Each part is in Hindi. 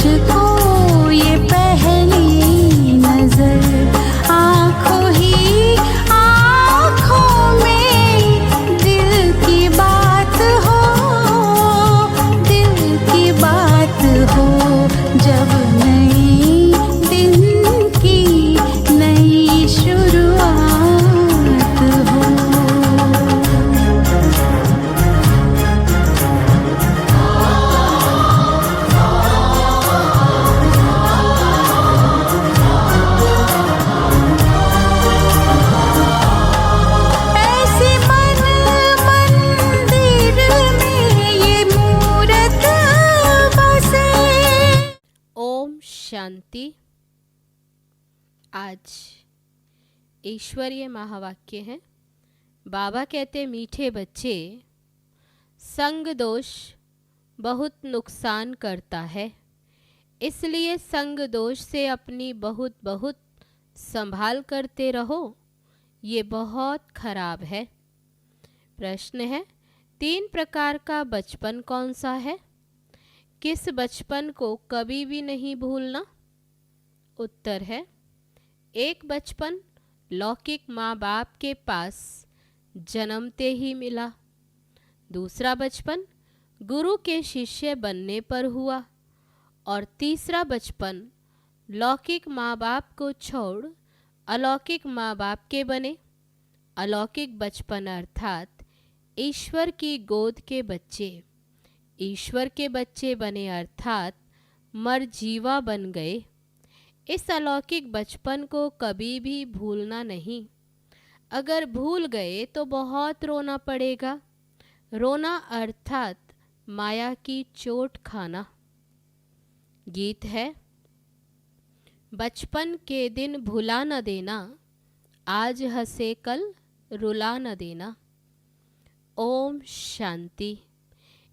मुझको ये पहली नजर, आँखों ही आँखों में दिल की बात हो, दिल की बात हो। जब नई दिन की नई शुरुआत हो। ऐसे मन मंदिर में ये मूरत बसे। ओम शांति। आज ईश्वरीय महावाक्य है। बाबा कहते, मीठे बच्चे, संग दोष बहुत नुकसान करता है, इसलिए संग दोष से अपनी बहुत बहुत संभाल करते रहो, ये बहुत खराब है। प्रश्न है, 3 प्रकार का बचपन कौन सा है? किस बचपन को कभी भी नहीं भूलना? उत्तर है, एक बचपन लौकिक माँ बाप के पास जन्मते ही मिला। दूसरा बचपन गुरु के शिष्य बनने पर हुआ। और तीसरा बचपन लौकिक माँ बाप को छोड़ अलौकिक माँ बाप के बने। अलौकिक बचपन अर्थात ईश्वर की गोद के बच्चे। ईश्वर के बच्चे बने अर्थात मरजीवा बन गए। इस अलौकिक बचपन को कभी भी भूलना नहीं। अगर भूल गए तो बहुत रोना पड़ेगा। रोना अर्थात माया की चोट खाना। गीत है, बचपन के दिन भुला न देना, आज हंसे कल रुला न देना। ओम शांति।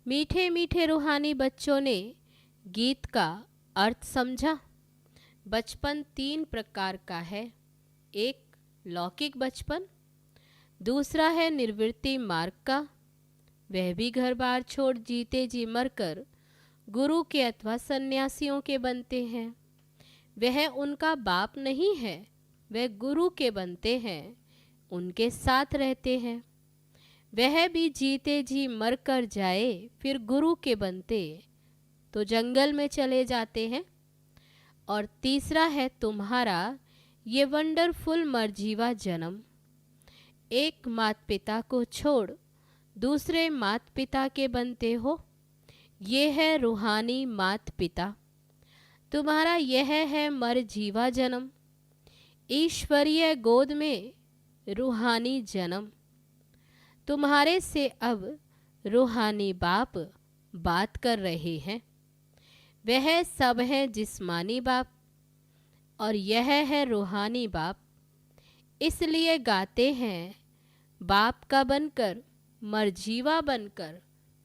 मीठे मीठे रूहानी बच्चों ने गीत का अर्थ समझा। बचपन 3 प्रकार का है। एक लौकिक बचपन, दूसरा है निर्वृत्ति मार्ग का, वह भी घर बार छोड़ जीते जी मरकर गुरु के अथवा सन्यासियों के बनते हैं। वह उनका बाप नहीं है, वह गुरु के बनते हैं, उनके साथ रहते हैं। वह भी जीते जी मर कर जाए फिर गुरु के बनते तो जंगल में चले जाते हैं। और तीसरा है तुम्हारा ये वंडरफुल मरजीवा जन्म। एक माता पिता को छोड़ दूसरे माता पिता के बनते हो। ये है रूहानी माता पिता। तुम्हारा यह है मरजीवा जन्म, ईश्वरीय गोद में रूहानी जन्म। तुम्हारे से अब रूहानी बाप बात कर रहे हैं। वह सब है जिस्मानी बाप और यह है रूहानी बाप। इसलिए गाते हैं, बाप का बनकर मरजीवा बनकर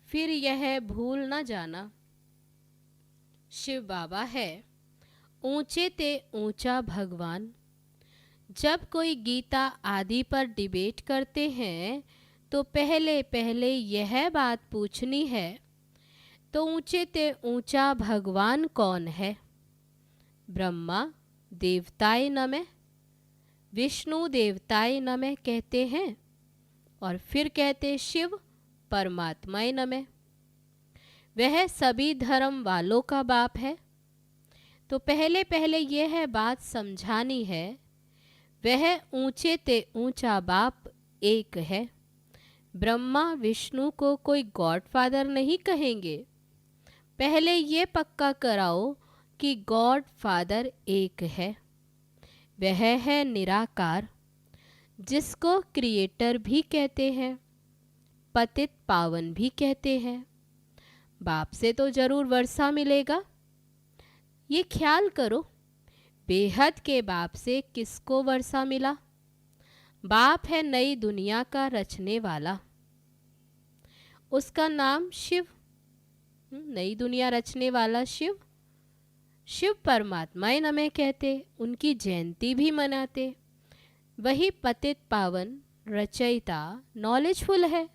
फिर यह भूल न जाना। शिव बाबा है, ऊंचे ते ऊंचा भगवान। जब कोई गीता आदि पर डिबेट करते हैं तो पहले पहले यह बात पूछनी है, तो ऊंचे ते ऊंचा भगवान कौन है? ब्रह्मा देवताय नमः, विष्णु देवताय नमः कहते हैं और फिर कहते शिव परमात्माय नमः। वह सभी धर्म वालों का बाप है। तो पहले पहले यह बात समझानी है, वह ऊंचे ते ऊंचा बाप एक है। ब्रह्मा विष्णु को कोई गॉडफादर नहीं कहेंगे। पहले ये पक्का कराओ कि गॉड फादर एक है। वह है निराकार, जिसको क्रिएटर भी कहते हैं, पतित पावन भी कहते हैं। बाप से तो जरूर वर्षा मिलेगा। ये ख्याल करो, बेहद के बाप से किसको वर्षा मिला? बाप है नई दुनिया का रचने वाला, उसका नाम शिव। नई दुनिया रचने वाला शिव, शिव परमात्माए नमः कहते, उनकी जयंती भी मनाते। वही पतित पावन रचयिता नॉलेजफुल है।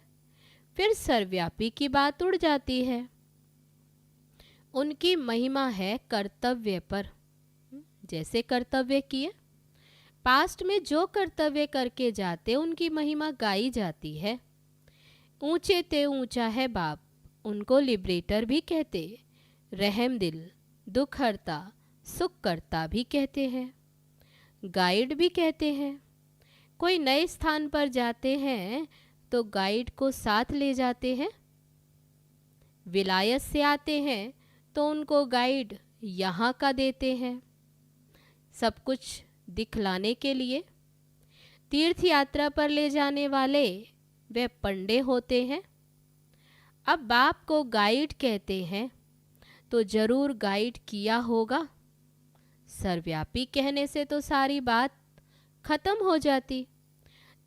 फिर सर्वव्यापी की बात उड़ जाती है। उनकी महिमा है कर्तव्य पर। जैसे कर्तव्य किए, पास्ट में जो कर्तव्य करके जाते उनकी महिमा गाई जाती है। ऊंचे ते ऊंचा है बाप, उनको लिबरेटर भी कहते, रहम दिल, दुख हरता, सुख करता भी कहते हैं, गाइड भी कहते हैं। कोई नए स्थान पर जाते हैं तो गाइड को साथ ले जाते हैं। विलायत से आते हैं तो उनको गाइड यहाँ का देते हैं, सब कुछ दिखलाने के लिए। तीर्थ यात्रा पर ले जाने वाले वे पंडे होते हैं। अब बाप को गाइड कहते हैं तो जरूर गाइड किया होगा। सर्वव्यापी कहने से तो सारी बात खत्म हो जाती।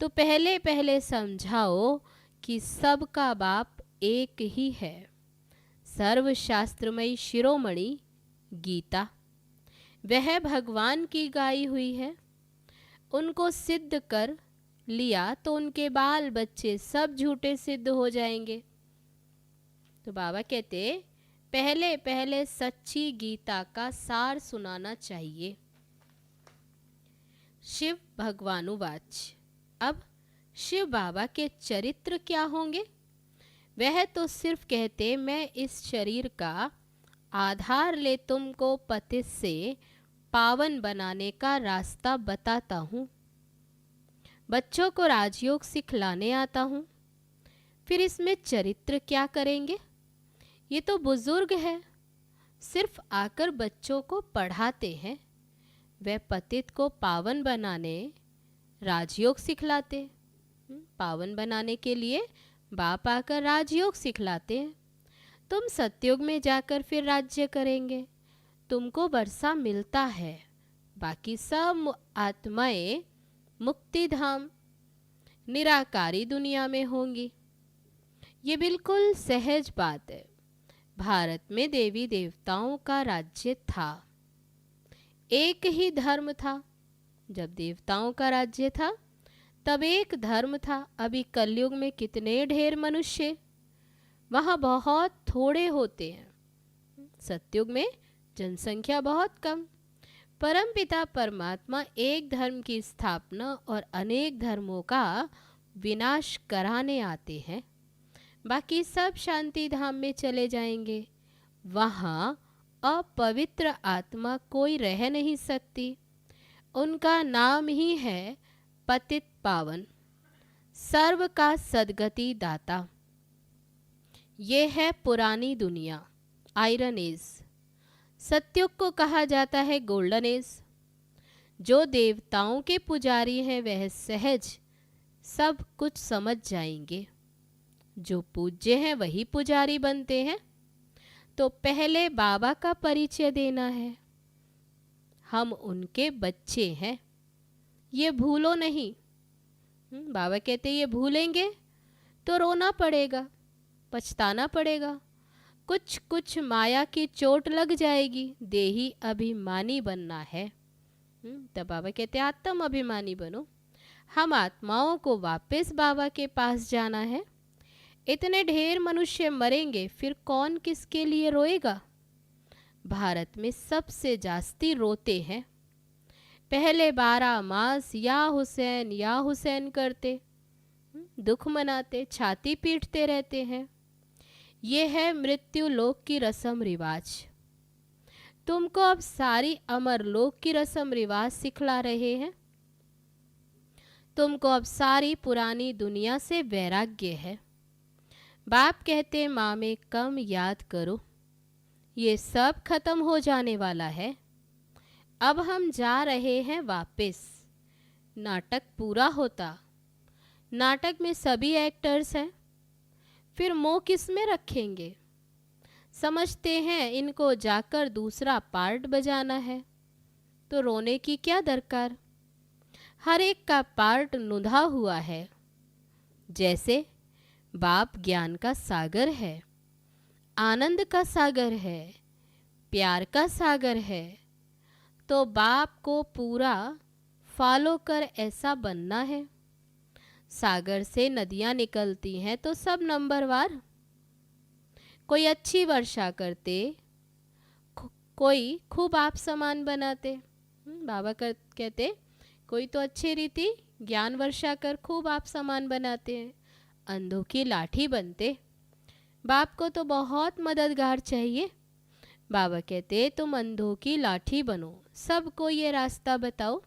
तो पहले पहले समझाओ कि सबका बाप एक ही है। सर्वशास्त्रमयी शिरोमणि गीता वह भगवान की गाई हुई है। उनको सिद्ध कर लिया तो उनके बाल बच्चे सब झूठे सिद्ध हो जाएंगे। तो बाबा कहते पहले पहले सच्ची गीता का सार सुनाना चाहिए। शिव भगवानुवाच। अब शिव बाबा के चरित्र क्या होंगे? वह तो सिर्फ कहते मैं इस शरीर का आधार ले तुमको पतित से पावन बनाने का रास्ता बताता हूँ। बच्चों को राजयोग सिखलाने आता हूँ। फिर इसमें चरित्र क्या करेंगे? ये तो बुजुर्ग है, सिर्फ आकर बच्चों को पढ़ाते हैं। वह पतित को पावन बनाने राजयोग सिखलाते। पावन बनाने के लिए बाप आकर राजयोग सिखलाते हैं। तुम सतयुग में जाकर फिर राज्य करेंगे, तुमको वर्षा मिलता है, बाकी सब आत्माएं मुक्ति धाम निराकारी दुनिया में होंगी। ये बिल्कुल सहज बात है। भारत में देवी देवताओं का राज्य था, एक ही धर्म था। जब देवताओं का राज्य था तब एक धर्म था। अभी कलयुग में कितने ढेर मनुष्य, वहाँ बहुत थोड़े होते हैं। सतयुग में जनसंख्या बहुत कम। परमपिता परमात्मा एक धर्म की स्थापना और अनेक धर्मों का विनाश कराने आते हैं। बाकी सब शांति धाम में चले जाएंगे। वहाँ अपवित्र आत्मा कोई रह नहीं सकती। उनका नाम ही है पतित पावन, सर्व का सदगति दाता। ये है पुरानी दुनिया, आयरन एज। सतयुग को कहा जाता है गोल्डन एज। जो देवताओं के पुजारी हैं वह सहज सब कुछ समझ जाएंगे। जो पूज्य हैं वही पुजारी बनते हैं। तो पहले बाबा का परिचय देना है। हम उनके बच्चे हैं, ये भूलो नहीं। बाबा कहते ये भूलेंगे तो रोना पड़ेगा, पछताना पड़ेगा, कुछ कुछ माया की चोट लग जाएगी। देही अभिमानी बनना है। तब बाबा कहते आत्म अभिमानी बनो। हम आत्माओं को वापस बाबा के पास जाना है। इतने ढेर मनुष्य मरेंगे, फिर कौन किसके लिए रोएगा? भारत में सबसे जास्ती रोते हैं। पहले 12 मास या हुसैन करते, दुख मनाते, छाती पीटते रहते हैं। ये है मृत्यु लोक की रस्म रिवाज। तुमको अब सारी अमर लोक की रस्म रिवाज सिखला रहे हैं। तुमको अब सारी पुरानी दुनिया से वैराग्य है। बाप कहते माँ में कम याद करो, ये सब खत्म हो जाने वाला है। अब हम जा रहे हैं वापस। नाटक पूरा होता, नाटक में सभी एक्टर्स हैं, फिर मोह किस में रखेंगे? समझते हैं इनको जाकर दूसरा पार्ट बजाना है, तो रोने की क्या दरकार? हर एक का पार्ट नुधा हुआ है। जैसे बाप ज्ञान का सागर है, आनंद का सागर है, प्यार का सागर है, तो बाप को पूरा फॉलो कर ऐसा बनना है। सागर से नदियाँ निकलती हैं तो सब नंबरवार। कोई अच्छी वर्षा करते कोई खूब आप समान बनाते। बाबा कहते कोई तो अच्छी रीति ज्ञान वर्षा कर खूब आप समान बनाते हैं, अंधों की लाठी बनते। बाप को तो बहुत मददगार चाहिए। बाबा कहते तुम अंधों की लाठी बनो, सबको ये रास्ता बताओ।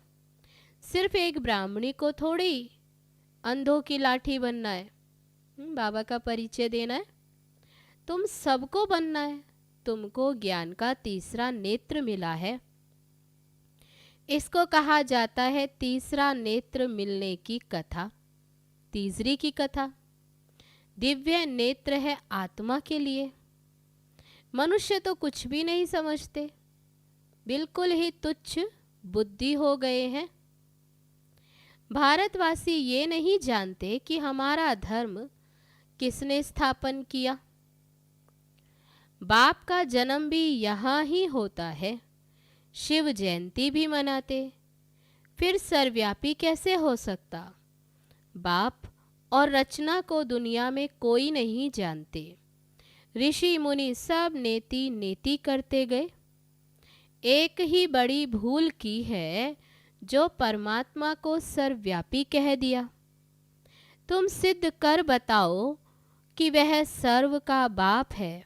सिर्फ एक ब्राह्मणी को थोड़ी अंधों की लाठी बनना है, बाबा का परिचय देना है। तुम सबको बनना है। तुमको ज्ञान का तीसरा नेत्र मिला है। इसको कहा जाता है तीसरा नेत्र मिलने की कथा, तीसरी की कथा। दिव्य नेत्र है आत्मा के लिए। मनुष्य तो कुछ भी नहीं समझते, बिल्कुल ही तुच्छ बुद्धि हो गए हैं। भारतवासी ये नहीं जानते कि हमारा धर्म किसने स्थापन किया। बाप का जन्म भी यहाँ ही होता है, शिव जयंती भी मनाते। फिर सर्वव्यापी कैसे हो सकता? बाप और रचना को दुनिया में कोई नहीं जानते। ऋषि मुनि सब नेति नेति करते गए। एक ही बड़ी भूल की है जो परमात्मा को सर्वव्यापी कह दिया। तुम सिद्ध कर बताओ कि वह सर्व का बाप है,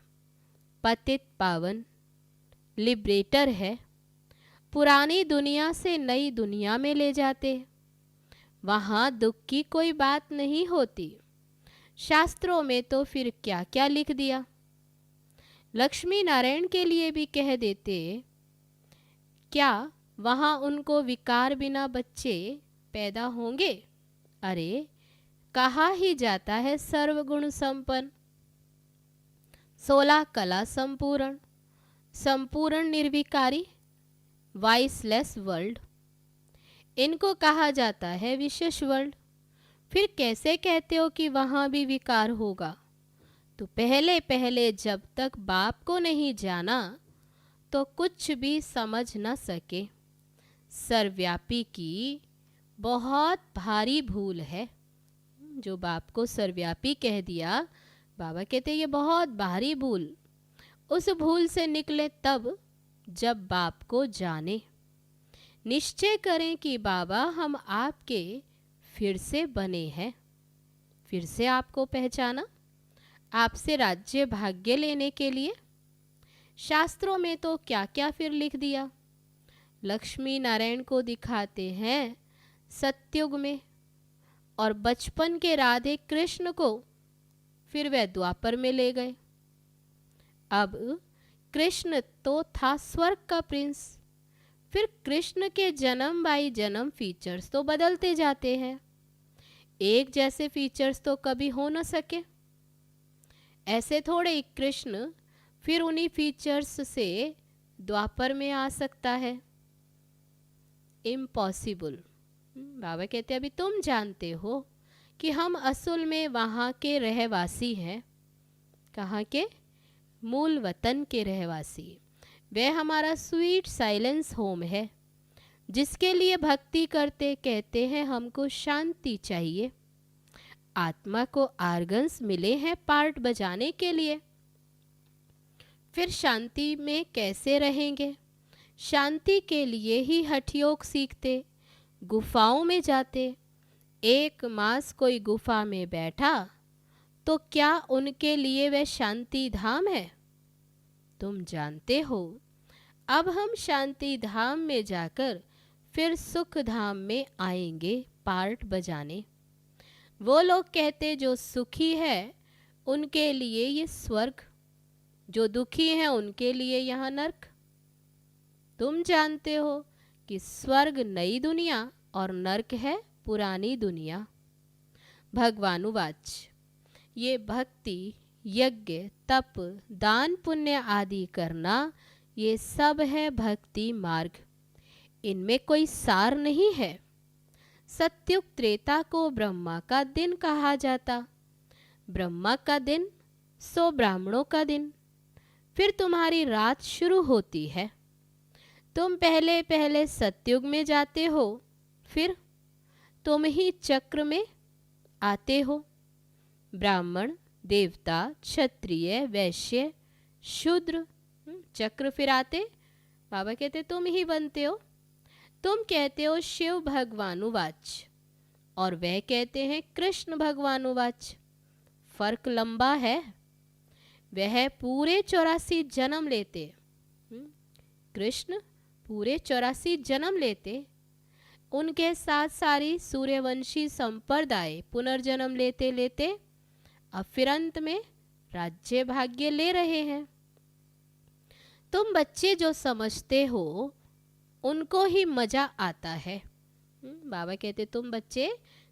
पतित पावन लिबरेटर है। पुरानी दुनिया से नई दुनिया में ले जाते। वहाँ दुख की कोई बात नहीं होती। शास्त्रों में तो फिर क्या क्या लिख दिया। लक्ष्मी नारायण के लिए भी कह देते, क्या वहाँ उनको विकार बिना बच्चे पैदा होंगे? अरे कहा ही जाता है सर्वगुण संपन्न, 16 कला संपूर्ण, संपूर्ण निर्विकारी, वाइसलेस वर्ल्ड। इनको कहा जाता है विशेष वर्ल्ड। फिर कैसे कहते हो कि वहाँ भी विकार होगा? तो पहले पहले जब तक बाप को नहीं जाना तो कुछ भी समझ न सके। सर्वव्यापी की बहुत भारी भूल है। जो बाप को सर्वव्यापी कह दिया, बाबा कहते ये बहुत भारी भूल। उस भूल से निकले तब जब बाप को जाने। निश्चय करें कि बाबा हम आपके फिर से बने हैं। फिर से आपको पहचाना, आपसे राज्य भाग्य लेने के लिए। शास्त्रों में तो क्या क्या फिर लिख दिया। लक्ष्मी नारायण को दिखाते हैं सत्युग में, और बचपन के राधे कृष्ण को फिर वह द्वापर में ले गए। अब कृष्ण तो था स्वर्ग का प्रिंस। फिर कृष्ण के जन्म बाई जन्म फीचर्स तो बदलते जाते हैं। एक जैसे फीचर्स तो कभी हो न सके। ऐसे थोड़े कृष्ण फिर उन्हीं फीचर्स से द्वापर में आ सकता है। इम्पॉसिबल। बाबा कहते अभी तुम जानते हो कि हम असल में वहाँ के रहवासी हैं। कहाँ के? मूल वतन के रहवासी। वह हमारा स्वीट साइलेंस होम है, जिसके लिए भक्ति करते कहते हैं हमको शांति चाहिए। आत्मा को आर्गन्स मिले हैं पार्ट बजाने के लिए। फिर शांति में कैसे रहेंगे? शांति के लिए ही हठयोग सीखते, गुफाओं में जाते। 1 मास कोई गुफा में बैठा तो क्या उनके लिए वह शांति धाम है? तुम जानते हो, अब हम शांति धाम में जाकर फिर सुख धाम में आएंगे पार्ट बजाने। वो लोग कहते जो सुखी है उनके लिए ये स्वर्ग, जो दुखी हैं उनके लिए यहाँ नर्क। तुम जानते हो कि स्वर्ग नई दुनिया और नर्क है पुरानी दुनिया। भगवानुवाच, ये भक्ति, यज्ञ, तप, दान, पुण्य आदि करना, ये सब है भक्ति मार्ग। इनमें कोई सार नहीं है। सत्युग त्रेता को ब्रह्मा का दिन कहा जाता। ब्रह्मा का दिन सो ब्राह्मणों का दिन। फिर तुम्हारी रात शुरू होती है। तुम पहले पहले सत्युग में जाते हो, फिर तुम ही चक्र में आते हो। ब्राह्मण, देवता, क्षत्रिय, वैश्य, शूद्र, चक्र फिर आते बाबा कहते तुम ही बनते हो। तुम कहते हो शिव भगवानुवाच और वह कहते हैं कृष्ण भगवानुवाच। फर्क लंबा है। वह पूरे 84 जन्म लेते, कृष्ण पूरे 84 जन्म लेते। उनके साथ सारी सूर्यवंशी संप्रदाय पुनर्जन्म लेते लेते अब फिर अंत में राज्य भाग्य ले रहे हैं। तुम बच्चे जो समझते हो उनको ही मजा आता है। बाबा कहते तुम बच्चे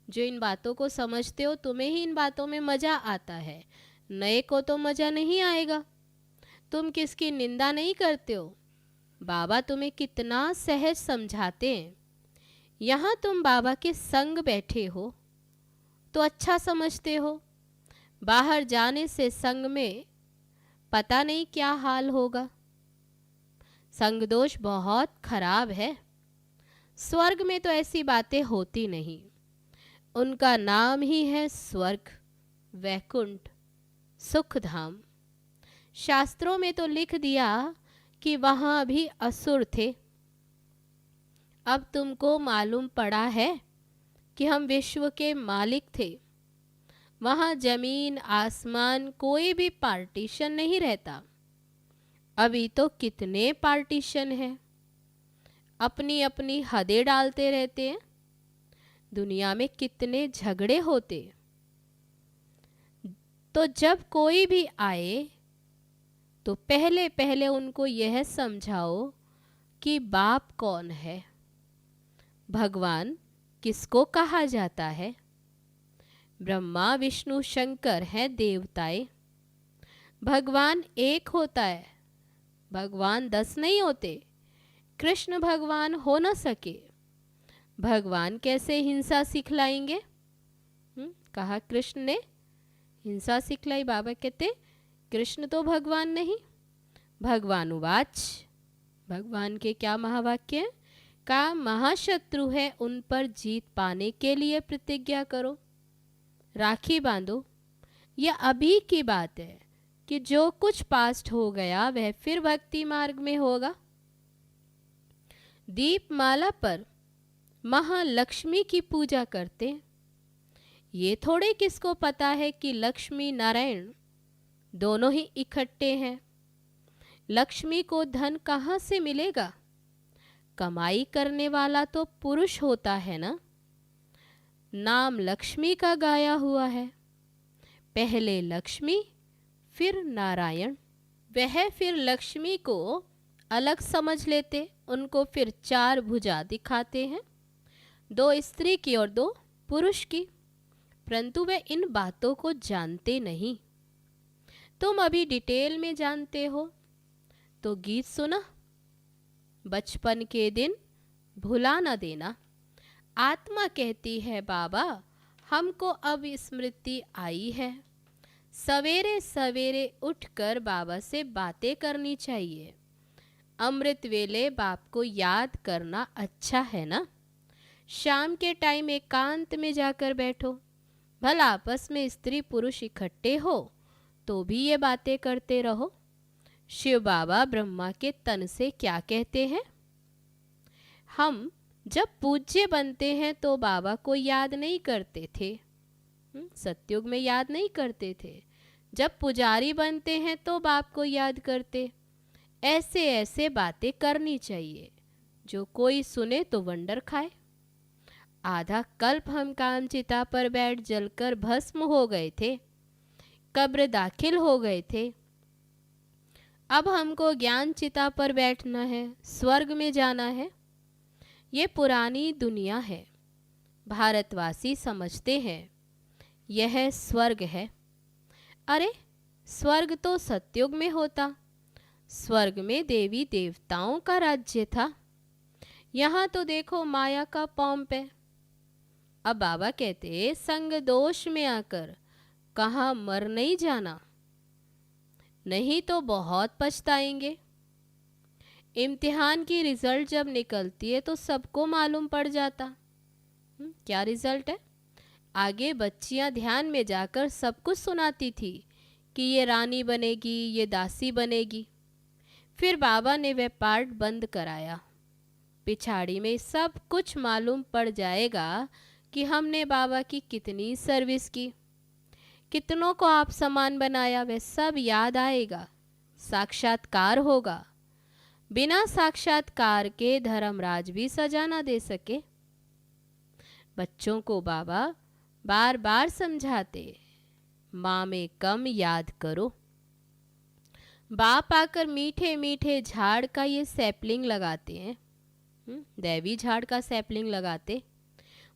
जो इन बातों को समझते हो तुम्हें ही इन बातों में मजा आता है, नए को तो मजा नहीं आएगा। तुम किसकी निंदा नहीं करते हो। बाबा तुम्हें कितना सहज समझाते हैं। यहाँ तुम बाबा के संग बैठे हो तो अच्छा समझते हो, बाहर जाने से संग में पता नहीं क्या हाल होगा। संग दोष बहुत खराब है। स्वर्ग में तो ऐसी बातें होती नहीं। उनका नाम ही है स्वर्ग, वैकुंठ, सुखधाम। शास्त्रों में तो लिख दिया कि वहाँ भी असुर थे। अब तुमको मालूम पड़ा है कि हम विश्व के मालिक थे। वहाँ जमीन आसमान कोई भी पार्टीशन नहीं रहता। अभी तो कितने पार्टीशन हैं, अपनी अपनी हदें डालते रहते हैं। दुनिया में कितने झगड़े होते। तो जब कोई भी आए तो पहले पहले उनको यह समझाओ कि बाप कौन है, भगवान किसको कहा जाता है। ब्रह्मा विष्णु शंकर हैं देवताएं। भगवान एक होता है, भगवान 10 नहीं होते। कृष्ण भगवान हो न सके, भगवान कैसे हिंसा सिखलाएंगे। कहा कृष्ण ने हिंसा सिखलाई। बाबा कहते कृष्ण तो भगवान नहीं। भगवानुवाच, भगवान के क्या महावाक्य हैं। का महाशत्रु है उन पर जीत पाने के लिए प्रतिज्ञा करो, राखी बांधो। यह अभी की बात है कि जो कुछ पास्ट हो गया वह फिर भक्ति मार्ग में होगा। दीपमाला पर महालक्ष्मी की पूजा करते। ये थोड़े किसको पता है कि लक्ष्मी नारायण दोनों ही इकट्ठे हैं। लक्ष्मी को धन कहाँ से मिलेगा। कमाई करने वाला तो पुरुष होता है ना। नाम लक्ष्मी का गाया हुआ है। पहले लक्ष्मी फिर नारायण। वह फिर लक्ष्मी को अलग समझ लेते, उनको फिर 4 भुजा दिखाते हैं, 2 स्त्री की और 2 पुरुष की। परंतु वे इन बातों को जानते नहीं। तुम अभी डिटेल में जानते हो तो गीत सुना, बचपन के दिन भुला न देना। आत्मा कहती है बाबा हमको अब स्मृति आई है, सवेरे सवेरे उठकर बाबा से बातें करनी चाहिए। अमृत वेले बाप को याद करना अच्छा है ना। शाम के टाइम एकांत में जाकर बैठो, भला आपस में स्त्री पुरुष इकट्ठे हो तो भी ये बातें करते रहो। शिव बाबा ब्रह्मा के तन से क्या कहते हैं। हम जब पूज्य बनते हैं तो बाबा को याद नहीं करते थे, सतयुग में याद नहीं करते थे। जब पुजारी बनते हैं तो बाप को याद करते। ऐसे ऐसे बातें करनी चाहिए, जो कोई सुने तो वंडर खाए। आधा कल्प हम कामचिता पर बैठ जलकर भस्म हो गए थे, कब्र दाखिल हो गए थे। अब हमको ज्ञान चिता पर बैठना है, स्वर्ग में जाना है। ये पुरानी दुनिया है। भारतवासी समझते हैं यह स्वर्ग है। अरे स्वर्ग तो सतयुग में होता। स्वर्ग में देवी देवताओं का राज्य था। यहाँ तो देखो माया का पॉम्प है। अब बाबा कहते संग दोष में आकर कहाँ मर नहीं जाना, नहीं तो बहुत पछताएंगे। इम्तिहान की रिजल्ट जब निकलती है तो सबको मालूम पड़ जाता। क्या रिजल्ट है। आगे बच्चियां ध्यान में जाकर सब कुछ सुनाती थी कि ये रानी बनेगी, ये दासी बनेगी। फिर बाबा ने वह पार्ट बंद कराया। पिछाड़ी में सब कुछ मालूम पड़ जाएगा कि हमने बाबा की कितनी सर्विस की, कितनों को आप समान बनाया, वह सब याद आएगा। साक्षात्कार होगा। बिना साक्षात्कार के धर्मराज भी सजा ना दे सके। बच्चों को बाबा बार बार समझाते, माँ में कम याद करो। बाप आकर मीठे मीठे झाड़ का ये सैपलिंग लगाते हैं, दैवी झाड़ का सैपलिंग लगाते।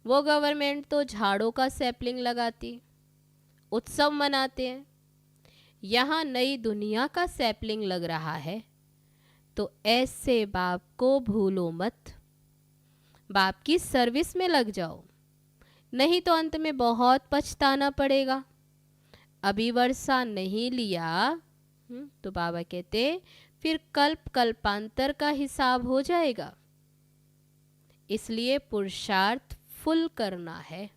वो गवर्नमेंट तो झाड़ों का सैपलिंग लगाती, उत्सव मनाते हैं। यहाँ नई दुनिया का सैपलिंग लग रहा है। तो ऐसे बाप को भूलो मत, बाप की सर्विस में लग जाओ, नहीं तो अंत में बहुत पछताना पड़ेगा। अभी वर्षा नहीं लिया तो बाबा कहते फिर कल्प कल्पांतर का हिसाब हो जाएगा। इसलिए पुरुषार्थ फुल करना है,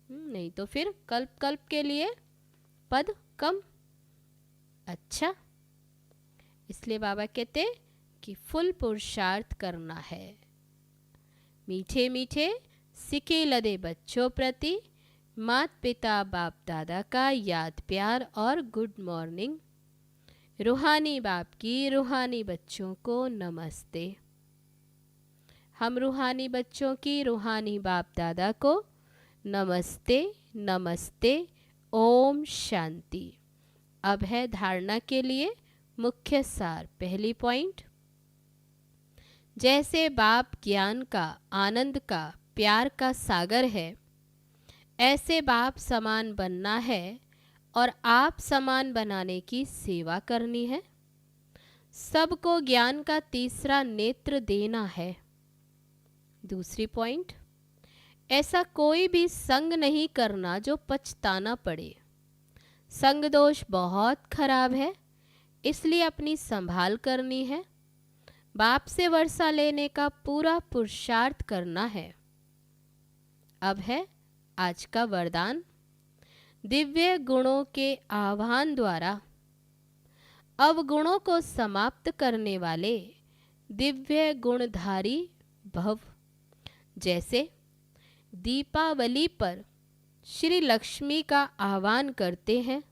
नहीं तो फिर कल्प कल्प के लिए पद कम। अच्छा, इसलिए बाबा कहते कि फुल पुरुषार्थ करना है। मीठे मीठे सिके लदे बच्चों प्रति माता पिता बाप दादा का याद प्यार और गुड मॉर्निंग। रूहानी बाप की रूहानी बच्चों को नमस्ते। हम रूहानी बच्चों की रूहानी बाप दादा को नमस्ते नमस्ते। ओम शांति। अब है धारणा के लिए मुख्य सार। पहली पॉइंट, जैसे बाप ज्ञान का, आनंद का, प्यार का सागर है, ऐसे बाप समान बनना है और आप समान बनाने की सेवा करनी है। सबको ज्ञान का तीसरा नेत्र देना है। दूसरी पॉइंट, ऐसा कोई भी संग नहीं करना जो पछताना पड़े। संग दोष बहुत खराब है, इसलिए अपनी संभाल करनी है। बाप से वर्षा लेने का पूरा पुरुषार्थ करना है। अब है आज का वरदान। दिव्य गुणों के आह्वान द्वारा अवगुणों को समाप्त करने वाले दिव्य गुणधारी भव। जैसे दीपावली पर श्री लक्ष्मी का आह्वान करते हैं,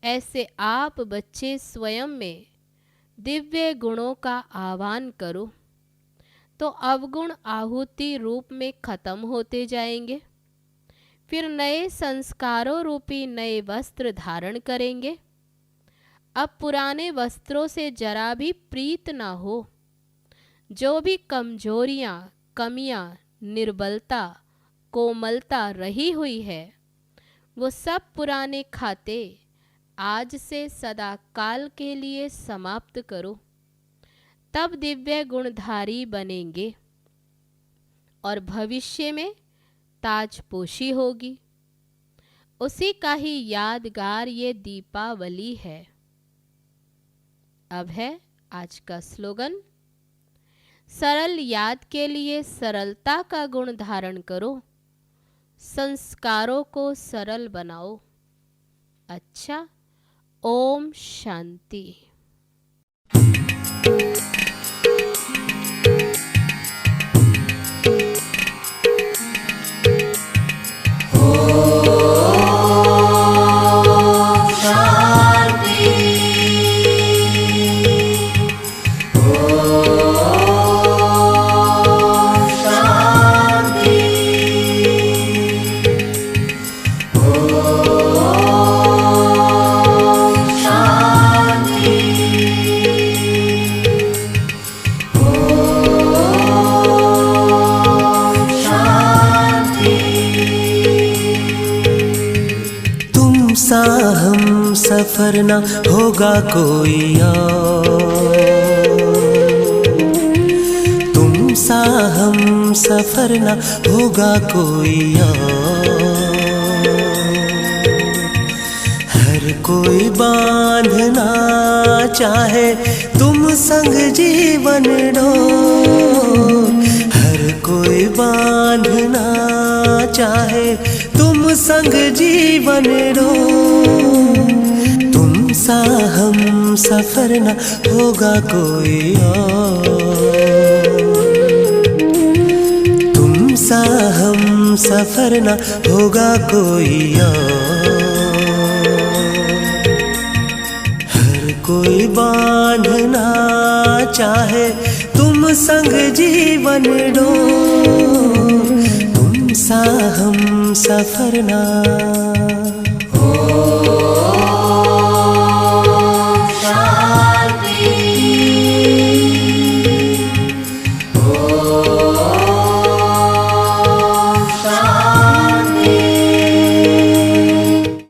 ऐसे आप बच्चे स्वयं में दिव्य गुणों का आह्वान करो, तो अवगुण आहुति रूप में खत्म होते जाएंगे। फिर नए संस्कारों रूपी नए वस्त्र धारण करेंगे। अब पुराने वस्त्रों से जरा भी प्रीत ना हो। जो भी कमजोरियां, कमियां, निर्बलता, कोमलता रही हुई है, वो सब पुराने खाते आज से सदा काल के लिए समाप्त करो। तब दिव्य गुणधारी बनेंगे और भविष्य में ताजपोशी होगी। उसी का ही यादगार ये दीपावली है। अब है आज का स्लोगन। सरल याद के लिए सरलता का गुण धारण करो, संस्कारों को सरल बनाओ। अच्छा, ओम शांति। सफर न होगा कोई और, तुम सा हम सफर न होगा कोई और। हर कोई बांधना चाहे तुम संग जीवन डोर, हर कोई बांधना चाहे तुम संग जीवन डोर। सा हम सफर न होगा कोई और, तुम सा हम सफर न होगा कोई और। हर कोई बांधना चाहे तुम संग जीवन डोर, तुम सा हम सफर ना।